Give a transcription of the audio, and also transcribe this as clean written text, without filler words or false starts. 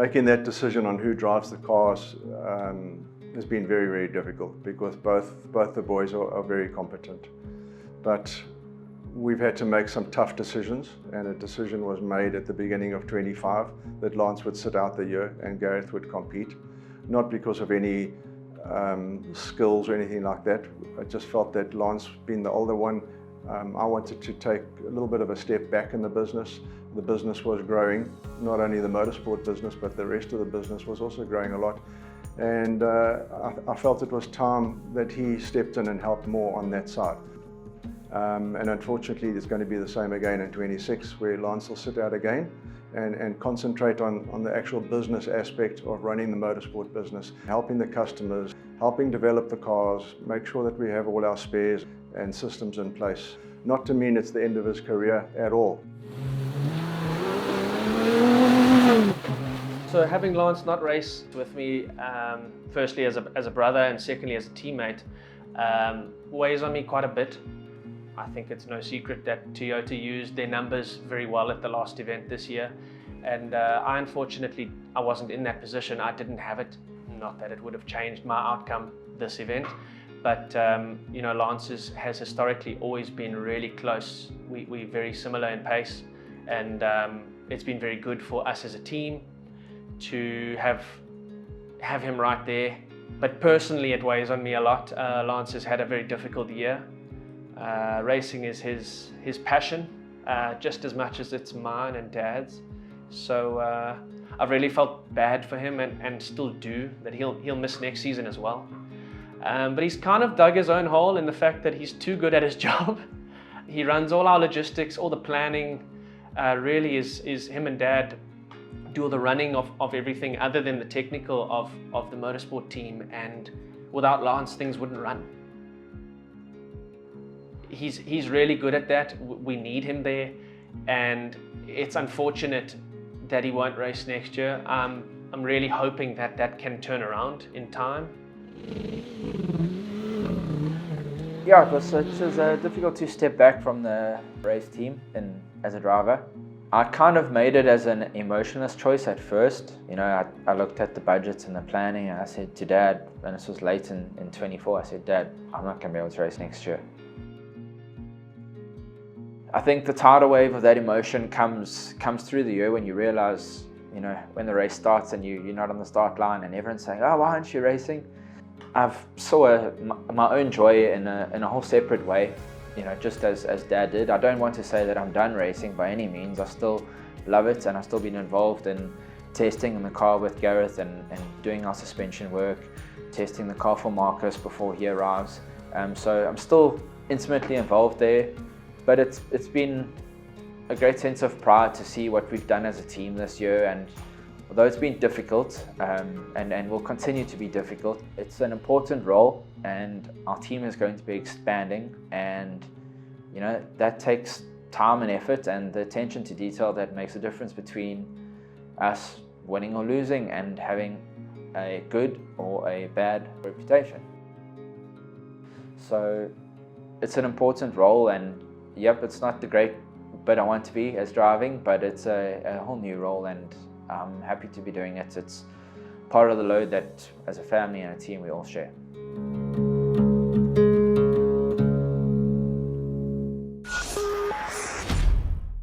Making that decision on who drives the cars has been very, very difficult because both the boys are very competent. But we've had to make some tough decisions, and a decision was made at the beginning of 25 that Lance would sit out the year and Gareth would compete. Not because of any skills or anything like that. I just felt that Lance, being the older one, I wanted to take a little bit of a step back in the business. The business was growing, not only the motorsport business, but the rest of the business was also growing a lot. And I felt it was time that he stepped in and helped more on that side. And unfortunately, it's going to be the same again in 26, where Lance will sit out again and concentrate on the actual business aspect of running the motorsport business, helping the customers, helping develop the cars, make sure that we have all our spares and systems in place. Not to mean it's the end of his career at all. So having Lance not race with me, firstly as a brother and secondly as a teammate, weighs on me quite a bit. I think it's no secret that Toyota used their numbers very well at the last event this year, and unfortunately I wasn't in that position. I didn't have it. Not that it would have changed my outcome this event, but you know, Lance has historically always been really close. We're very similar in pace, and it's been very good for us as a team to have him right there. But personally, it weighs on me a lot. Lance has had a very difficult year. Racing is his passion, just as much as it's mine and Dad's. So I've really felt bad for him, and still do, that he'll miss next season as well. But he's kind of dug his own hole in the fact that he's too good at his job. He runs all our logistics, all the planning. Really is him and Dad do all the running of everything other than the technical of the motorsport team, and without Lance things wouldn't run. He's really good at that. We need him there, and it's unfortunate that he won't race next year. I'm really hoping that can turn around in time. Yeah, it was difficult to step back from the race team and as a driver. I kind of made it as an emotionless choice at first. You know, I looked at the budgets and the planning, and I said to Dad, and this was late in 24, I said, Dad, I'm not going to be able to race next year. I think the tidal wave of that emotion comes through the year when you realize, you know, when the race starts and you're not on the start line and everyone's saying, oh, why aren't you racing? I've saw my own joy in a whole separate way, you know, just as Dad did. I don't want to say that I'm done racing by any means. I still love it, and I've still been involved in testing in the car with Gareth and doing our suspension work, testing the car for Marcus before he arrives. So I'm still intimately involved there. But it's been a great sense of pride to see what we've done as a team this year, and although it's been difficult and will continue to be difficult, it's an important role, and our team is going to be expanding, and you know, that takes time and effort and the attention to detail that makes a difference between us winning or losing and having a good or a bad reputation. So it's an important role, and yep, it's not the great bit I want to be as driving, but it's a whole new role, and I'm happy to be doing it. It's part of the load that as a family and a team we all share.